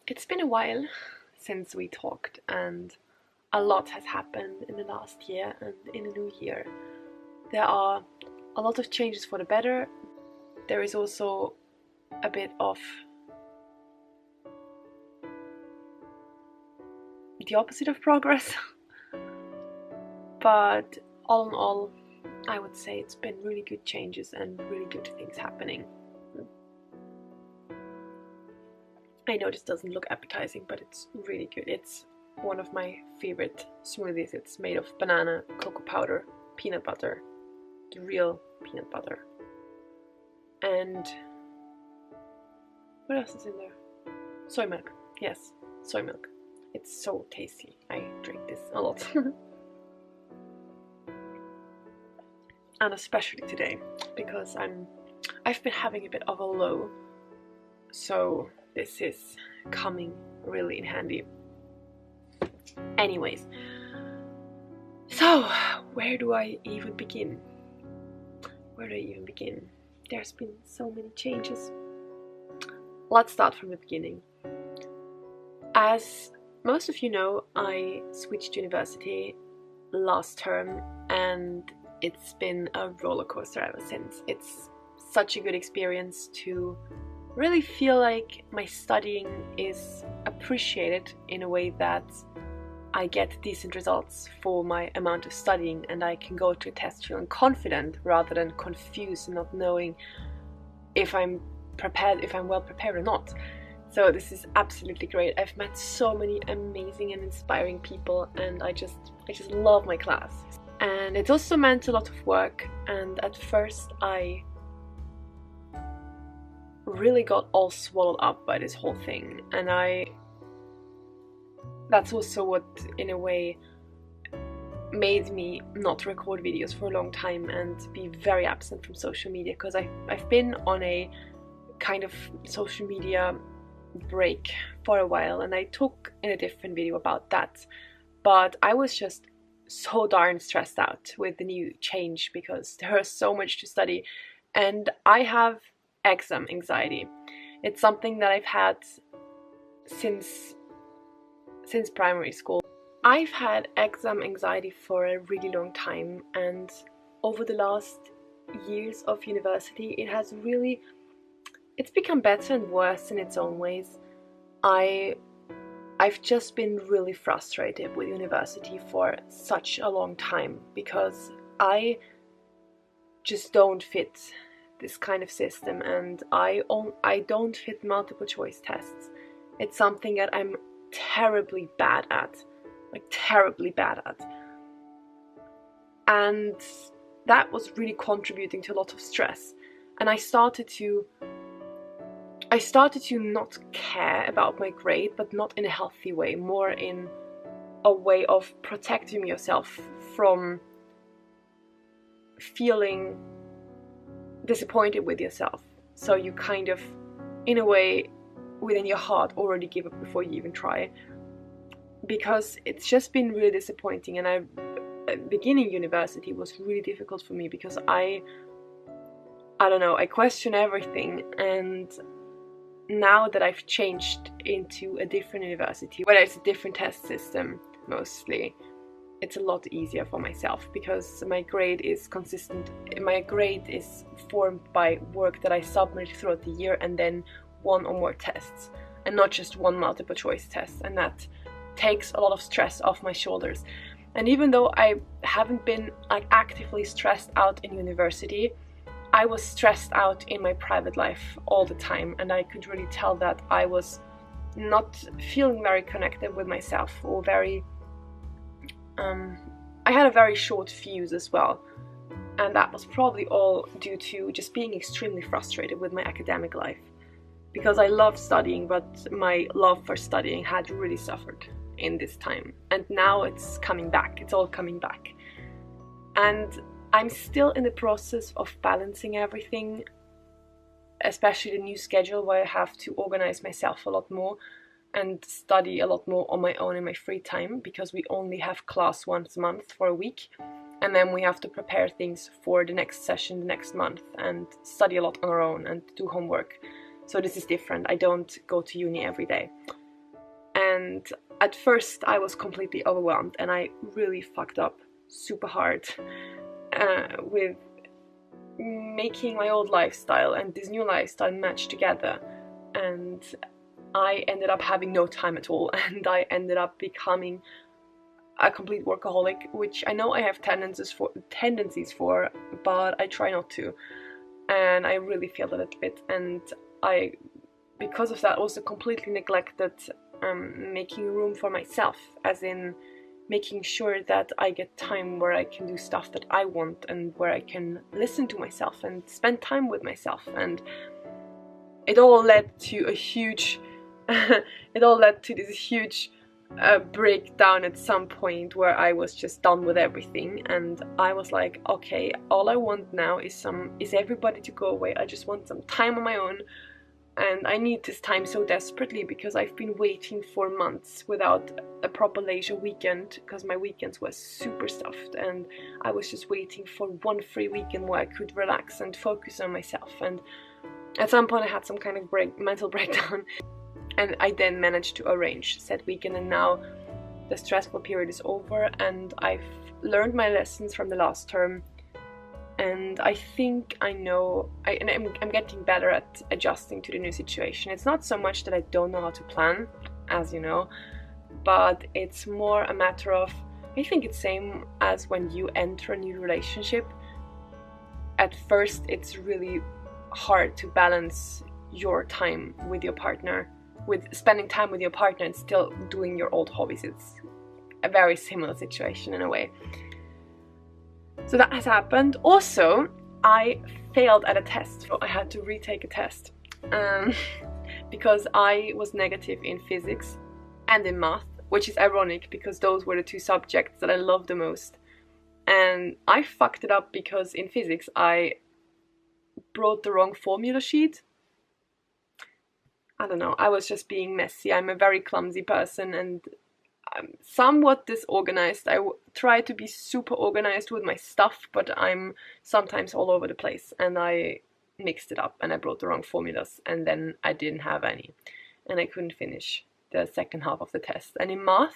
It's been a while since we talked, and a lot has happened in the last year and in the new year. There are a lot of changes for the better. There is also a bit of the opposite of progress. But all in all, I would say it's been really good changes and really good things happening. I know this doesn't look appetizing, but it's really good. It's one of my favorite smoothies. It's made of banana, cocoa powder, peanut butter, the real peanut butter. And what else is in there? Soy milk. Yes, soy milk. It's so tasty. I drink this a lot. And especially today, because I've been having a bit of a low. So this is coming really in handy. Anyways, so where do I even begin? There's been so many changes. Let's start from the beginning. As most of you know, I switched university last term and it's been a roller coaster ever since. It's such a good experience to really feel like my studying is appreciated in a way that I get decent results for my amount of studying, and I can go to a test feeling confident rather than confused and not knowing if I'm well prepared or not. So this is absolutely great. I've met so many amazing and inspiring people, and I just love my class. And it's also meant a lot of work, and at first I really got all swallowed up by this whole thing, and that's also what in a way made me not record videos for a long time and be very absent from social media, because I've been on a kind of social media break for a while, and I talk in a different video about that. But I was just so darn stressed out with the new change because there is so much to study, and I have exam anxiety. It's something that I've had since primary school. I've had exam anxiety for a really long time, and over the last years of university it's become better and worse in its own ways. I've just been really frustrated with university for such a long time because I just don't fit this kind of system, and I don't fit multiple choice tests. It's something that I'm terribly bad at, and that was really contributing to a lot of stress. And I started to not care about my grade, but not in a healthy way, more in a way of protecting yourself from feeling disappointed with yourself. So you kind of, in a way, within your heart already give up before you even try, because it's just been really disappointing. And beginning university was really difficult for me because I don't know, I question everything. And now that I've changed into a different university where it's a different test system mostly, it's a lot easier for myself because my grade is consistent. My grade is formed by work that I submit throughout the year and then one or more tests, and not just one multiple choice test, and that takes a lot of stress off my shoulders. And even though I haven't been actively stressed out in university, I was stressed out in my private life all the time, and I could really tell that I was not feeling very connected with myself, or I had a very short fuse as well, and that was probably all due to just being extremely frustrated with my academic life, because I love studying, but my love for studying had really suffered in this time, and now it's coming back. It's all coming back, and I'm still in the process of balancing everything, especially the new schedule where I have to organize myself a lot more and study a lot more on my own in my free time, because we only have class once a month for a week, and then we have to prepare things for the next session the next month and study a lot on our own and do homework. So this is different. I don't go to uni every day. And at first I was completely overwhelmed, and I really fucked up super hard with making my old lifestyle and this new lifestyle match together. And I ended up having no time at all, and I ended up becoming a complete workaholic, which I know I have tendencies for, but I try not to, and I really feel that a bit. And I, because of that, also completely neglected making room for myself, as in making sure that I get time where I can do stuff that I want, and where I can listen to myself and spend time with myself. And it all led to a huge this huge breakdown at some point, where I was just done with everything, and I was like, okay, all I want now is everybody to go away. I just want some time on my own, and I need this time so desperately, because I've been waiting for months without a proper leisure weekend, because my weekends were super stuffed, and I was just waiting for one free weekend where I could relax and focus on myself. And at some point I had some kind of mental breakdown, and I then managed to arrange said weekend, and now the stressful period is over, and I've learned my lessons from the last term. And I think I know, I'm getting better at adjusting to the new situation. It's not so much that I don't know how to plan, as you know, but it's more a matter of, I think it's same as when you enter a new relationship. At first it's really hard to balance your time with your partner, with spending time with your partner and still doing your old hobbies. It's a very similar situation in a way. So that has happened. Also, I failed at a test, so I had to retake a test because I was negative in physics and in math, which is ironic because those were the two subjects that I loved the most. And I fucked it up because in physics I brought the wrong formula sheet. I don't know, I was just being messy. I'm a very clumsy person, and I'm somewhat disorganized. I try to be super organized with my stuff, but I'm sometimes all over the place, and I mixed it up and I brought the wrong formulas, and then I didn't have any, and I couldn't finish the second half of the test. And in math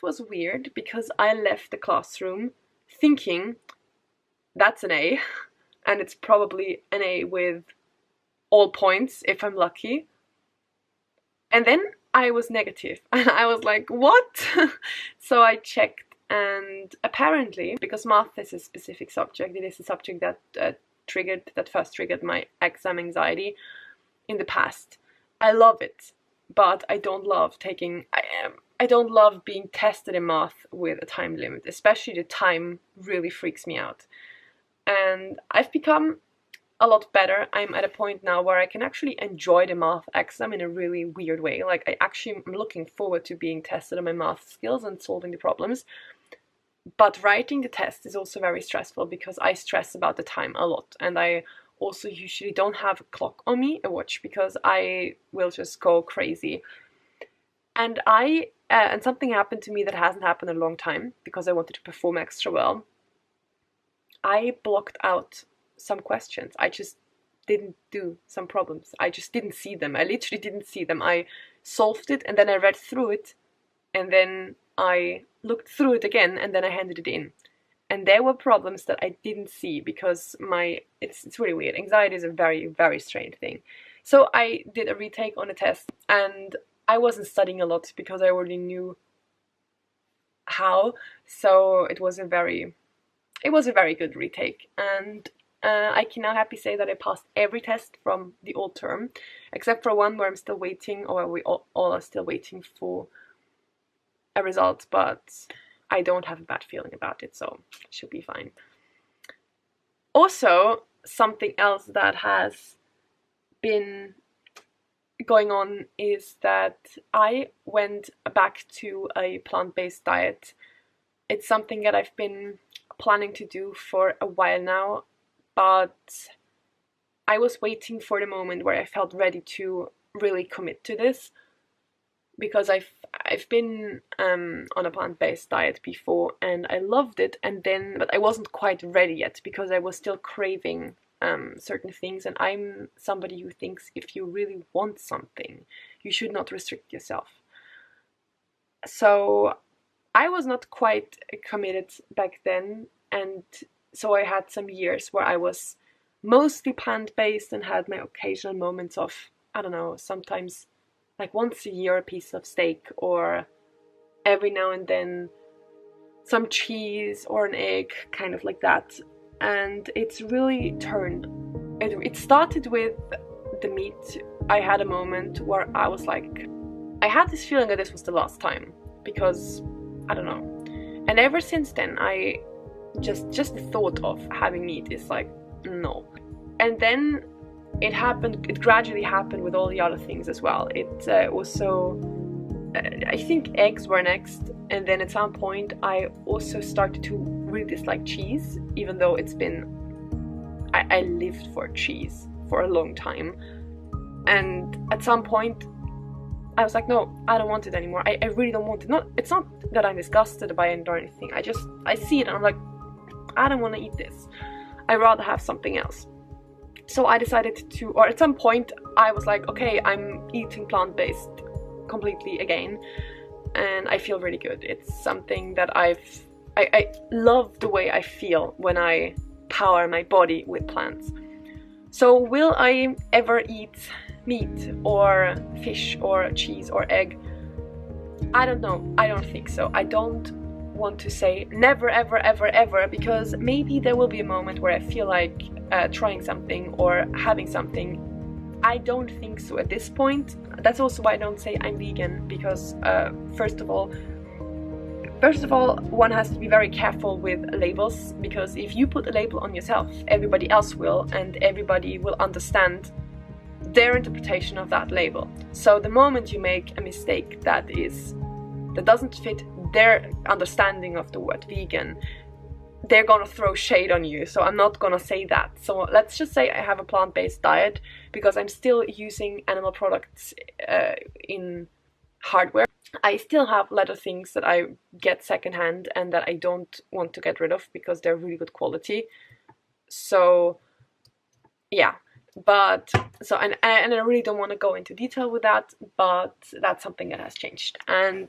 was weird because I left the classroom thinking that's an A, and it's probably an A with all points if I'm lucky. And then I was negative, and I was like, what? So I checked, and apparently, because math is a specific subject, it is a subject that first triggered my exam anxiety in the past. I love it, but I don't love I don't love being tested in math with a time limit, especially the time really freaks me out. And I've become a lot better. I'm at a point now where I can actually enjoy the math exam in a really weird way. Like, I actually am looking forward to being tested on my math skills and solving the problems. But writing the test is also very stressful because I stress about the time a lot, and I also usually don't have a clock on me, a watch, because I will just go crazy. And and something happened to me that hasn't happened in a long time because I wanted to perform extra well. I blocked out some questions. I just didn't do some problems. I just didn't see them. I literally didn't see them. I solved it, and then I read through it, and then I looked through it again, and then I handed it in. And there were problems that I didn't see because it's really weird. Anxiety is a very, very strange thing. So I did a retake on a test, and I wasn't studying a lot because I already knew how. So it was a very good retake, and I can now happily say that I passed every test from the old term, except for one where I'm still waiting, or we all are still waiting for a result, but I don't have a bad feeling about it, so it should be fine. Also, something else that has been going on is that I went back to a plant-based diet. It's something that I've been planning to do for a while now, but I was waiting for the moment where I felt ready to really commit to this, because I've been on a plant-based diet before and I loved it, but I wasn't quite ready yet because I was still craving certain things, and I'm somebody who thinks if you really want something, you should not restrict yourself. So I was not quite committed back then, and so I had some years where I was mostly plant-based and had my occasional moments of, I don't know, sometimes like once a year a piece of steak, or every now and then some cheese or an egg, kind of like that. And it's really turned. It started with the meat. I had a moment where I was like, I had this feeling that this was the last time, because I don't know. And ever since then, I just the thought of having meat is like, no. And then it happened. It gradually happened with all the other things as well. It also, I think eggs were next, and then at some point I also started to really dislike cheese, even though it's been, I lived for cheese for a long time. And at some point I was like, no, I don't want it anymore. I really don't want it. It's not that I'm disgusted by it or anything. I see it and I'm like, I don't want to eat this. I'd rather have something else. So I decided to, or at some point I was like, okay, I'm eating plant-based completely again, and I feel really good. It's something that I love the way I feel when I power my body with plants. So will I ever eat meat or fish or cheese or egg? I don't know. I don't think so. I don't want to say never ever ever ever, because maybe there will be a moment where I feel like trying something or having something. I don't think so at this point. That's also why I don't say I'm vegan, because first of all, one has to be very careful with labels, because if you put a label on yourself, everybody else will, and everybody will understand their interpretation of that label. So the moment you make a mistake that doesn't fit their understanding of the word vegan, they're gonna throw shade on you. So I'm not gonna say that. So let's just say I have a plant-based diet, because I'm still using animal products in hardware. I still have a lot of things that I get secondhand and that I don't want to get rid of because they're really good quality. So yeah, but so and I really don't want to go into detail with that, but that's something that has changed. And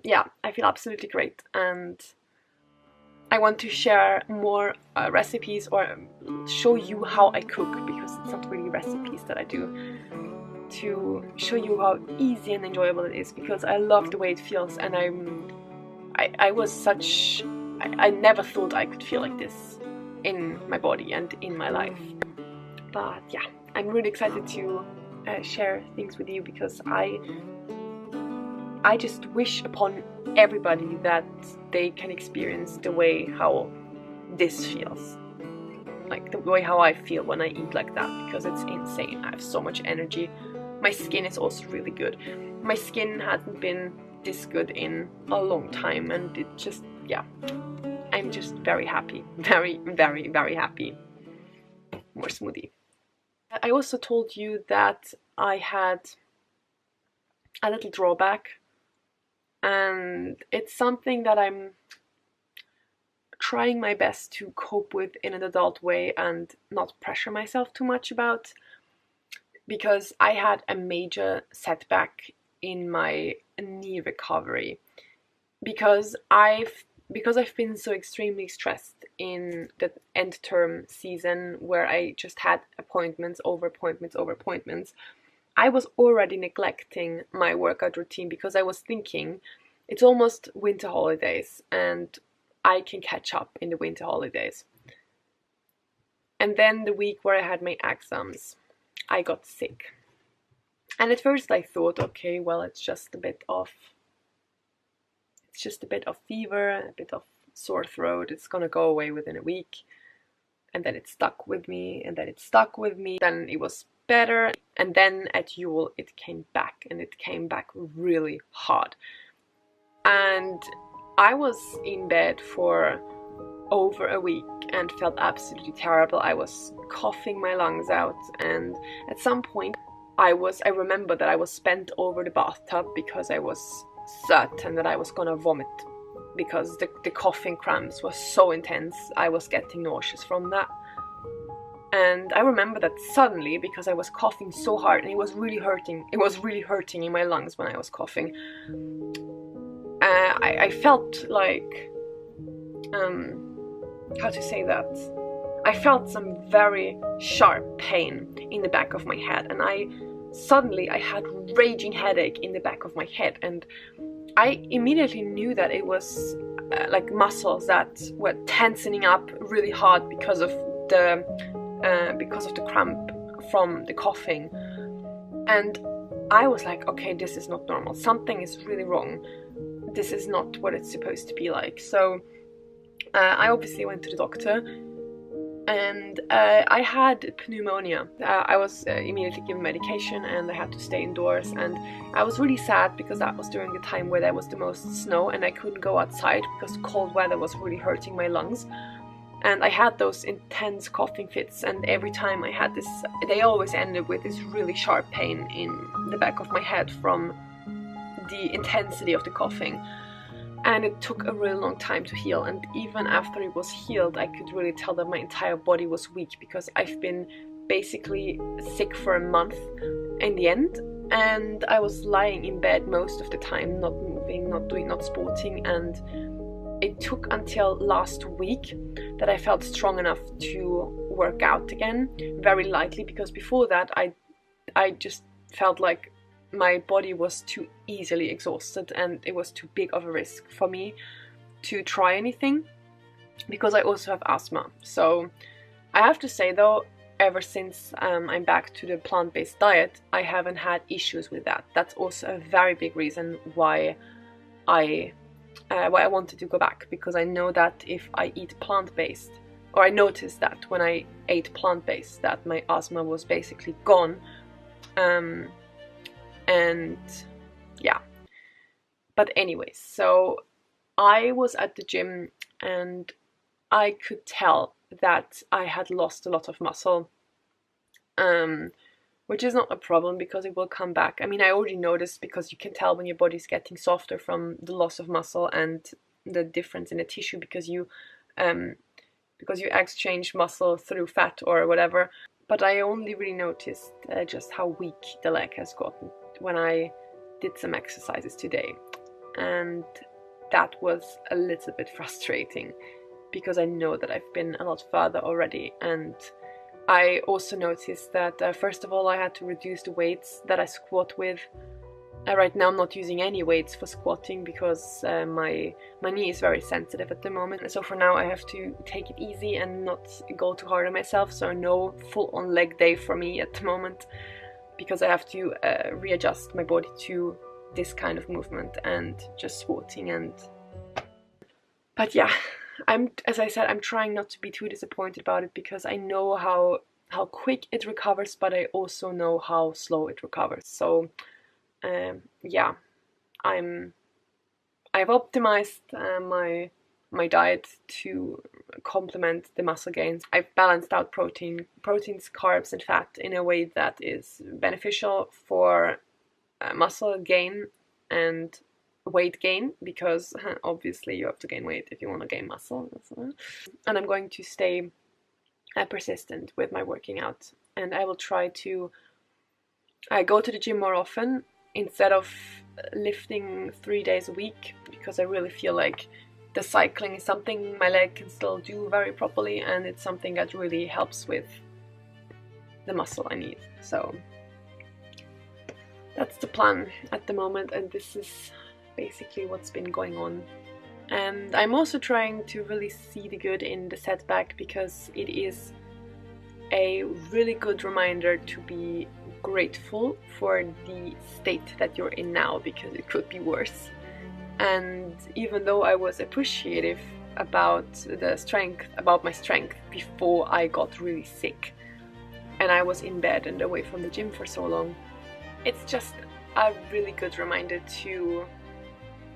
yeah, I feel absolutely great, and I want to share more recipes, or show you how I cook, because it's not really recipes that I do, to show you how easy and enjoyable it is, because I love the way it feels. And I never thought I could feel like this in my body and in my life. But yeah, I'm really excited to share things with you, because I just wish upon everybody that they can experience the way how this feels, like the way how I feel when I eat like that, because it's insane. I have so much energy. My skin is also really good. My skin hasn't been this good in a long time, and it just, yeah, I'm just very happy. Very, very, very happy. More smoothie. I also told you that I had a little drawback, and it's something that I'm trying my best to cope with in an adult way and not pressure myself too much about, because I had a major setback in my knee recovery, because I've been so extremely stressed in the end term season, where I just had appointments over appointments over appointments. I was already neglecting my workout routine, because I was thinking it's almost winter holidays and I can catch up in the winter holidays. And then the week where I had my exams, I got sick. And at first I thought, okay, well, it's just a bit of fever, a bit of sore throat. It's gonna go away within a week. And then it stuck with me, and then it stuck with me. Then it was better, and then at Yule it came back, and it came back really hard. And I was in bed for over a week and felt absolutely terrible. I was coughing my lungs out, and at some point I remember that I was bent over the bathtub because I was certain that I was gonna vomit, because the coughing cramps were so intense. I was getting nauseous from that. And I remember that suddenly, because I was coughing so hard and it was really hurting in my lungs when I was coughing, I felt like, how to say that? I felt some very sharp pain in the back of my head, and I had raging headache in the back of my head, and I immediately knew that it was like muscles that were tensioning up really hard because of the cramp from the coughing. And I was like, okay, this is not normal. Something is really wrong. This is not what it's supposed to be like. So I obviously went to the doctor, and I had pneumonia. I was immediately given medication, and I had to stay indoors, and I was really sad because that was during the time where there was the most snow and I couldn't go outside because cold weather was really hurting my lungs. And I had those intense coughing fits, and every time I had this, they always ended with this really sharp pain in the back of my head from the intensity of the coughing. And it took a really long time to heal, and even after it was healed, I could really tell that my entire body was weak, because I've been basically sick for a month in the end, and I was lying in bed most of the time, not moving, not sporting, and it took until last week that I felt strong enough to work out again, very lightly, because before that I just felt like my body was too easily exhausted and it was too big of a risk for me to try anything, because I also have asthma. So I have to say though, ever since I'm back to the plant-based diet, I haven't had issues with that. That's also a very big reason why I wanted to go back, because I know that if I eat plant-based, or I noticed that when I ate plant-based, that my asthma was basically gone. And yeah, but anyways, so I was at the gym and I could tell that I had lost a lot of muscle, which is not a problem because it will come back. I mean, I already noticed, because you can tell when your body's getting softer from the loss of muscle and the difference in the tissue, because you exchange muscle through fat or whatever. But I only really noticed just how weak the leg has gotten when I did some exercises today, and that was a little bit frustrating, because I know that I've been a lot further already. And I also noticed that first of all, I had to reduce the weights that I squat with. Right now I'm not using any weights for squatting because my knee is very sensitive at the moment. So for now I have to take it easy and not go too hard on myself. So no full-on leg day for me at the moment, because I have to readjust my body to this kind of movement and just squatting. But yeah, as I said, I'm trying not to be too disappointed about it, because I know how quick it recovers, but I also know how slow it recovers. So yeah, I've optimized my diet to complement the muscle gains. I've balanced out proteins, carbs and fat in a way that is beneficial for muscle gain and weight gain, because obviously you have to gain weight if you want to gain muscle. And I'm going to stay persistent with my working out, and I will try to go to the gym more often instead of lifting 3 days a week, because I really feel like the cycling is something my leg can still do very properly, and it's something that really helps with the muscle I need. So that's the plan at the moment, and this is basically what's been going on. And I'm also trying to really see the good in the setback, because it is a really good reminder to be grateful for the state that you're in now, because it could be worse. And even though I was appreciative about my strength before I got really sick and I was in bed and away from the gym for so long, it's just a really good reminder to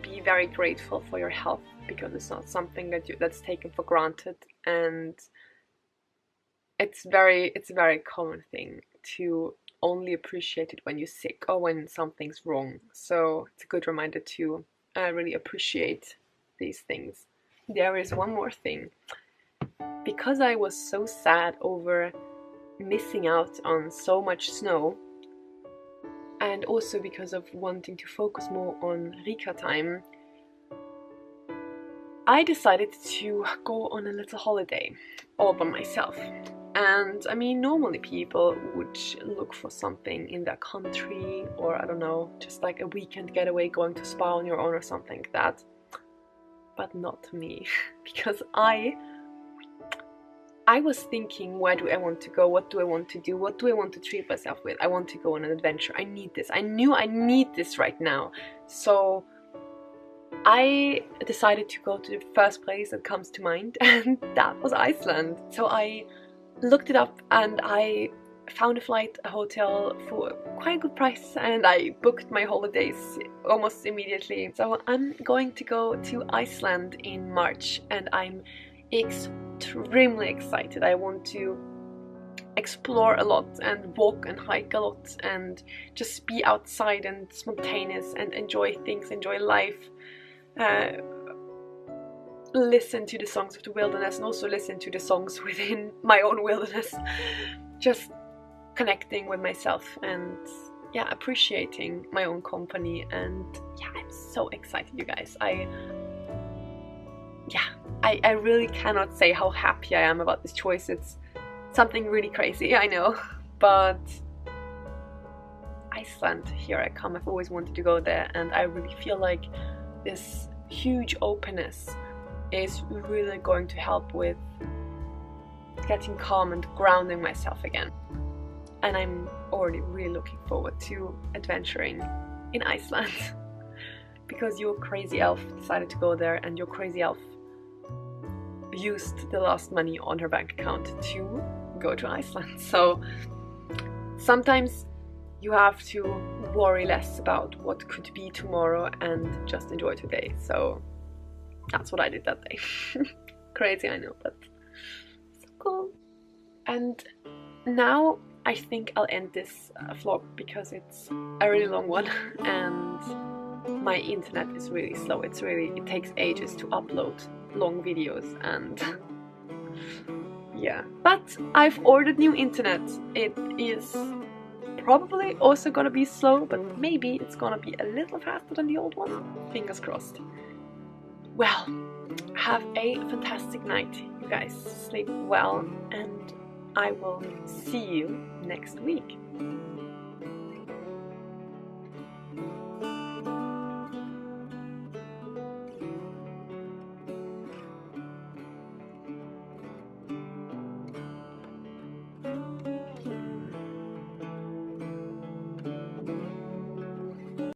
be very grateful for your health, because it's not something that's taken for granted, and it's a very common thing to only appreciate it when you're sick or when something's wrong. So it's a good reminder to really appreciate these things. There is one more thing. Because I was so sad over missing out on so much snow, and also because of wanting to focus more on Rika time, I decided to go on a little holiday all by myself. And I mean, normally people would look for something in their country, or I don't know, just like a weekend getaway, going to spa on your own or something like that. But not me, because I was thinking, where do I want to go? What do I want to do? What do I want to treat myself with? I want to go on an adventure. I need this. I knew I need this right now. So I decided to go to the first place that comes to mind, and that was Iceland. So I looked it up and I found a flight, a hotel for quite a good price, and I booked my holidays almost immediately. So I'm going to go to Iceland in March, and I'm extremely excited. I want to explore a lot and walk and hike a lot and just be outside and spontaneous and enjoy things, enjoy life. Listen to the songs of the wilderness and also listen to the songs within my own wilderness. Just connecting with myself and yeah, appreciating my own company. And yeah, I'm so excited, you guys. I really cannot say how happy I am about this choice. It's something really crazy, I know, but Iceland, here I come. I've always wanted to go there, and I really feel like this huge openness is really going to help with getting calm and grounding myself again. And I'm already really looking forward to adventuring in Iceland because your crazy elf decided to go there, and your crazy elf used the last money on her bank account to go to Iceland. So sometimes you have to worry less about what could be tomorrow and just enjoy today. So that's what I did that day. Crazy, I know, but so cool. And now I think I'll end this vlog because it's a really long one and my internet is really slow. It takes ages to upload long videos, and yeah. But I've ordered new internet. It is probably also gonna be slow, but maybe it's gonna be a little faster than the old one. Fingers crossed. Well, have a fantastic night, you guys. Sleep well, and I will see you next week.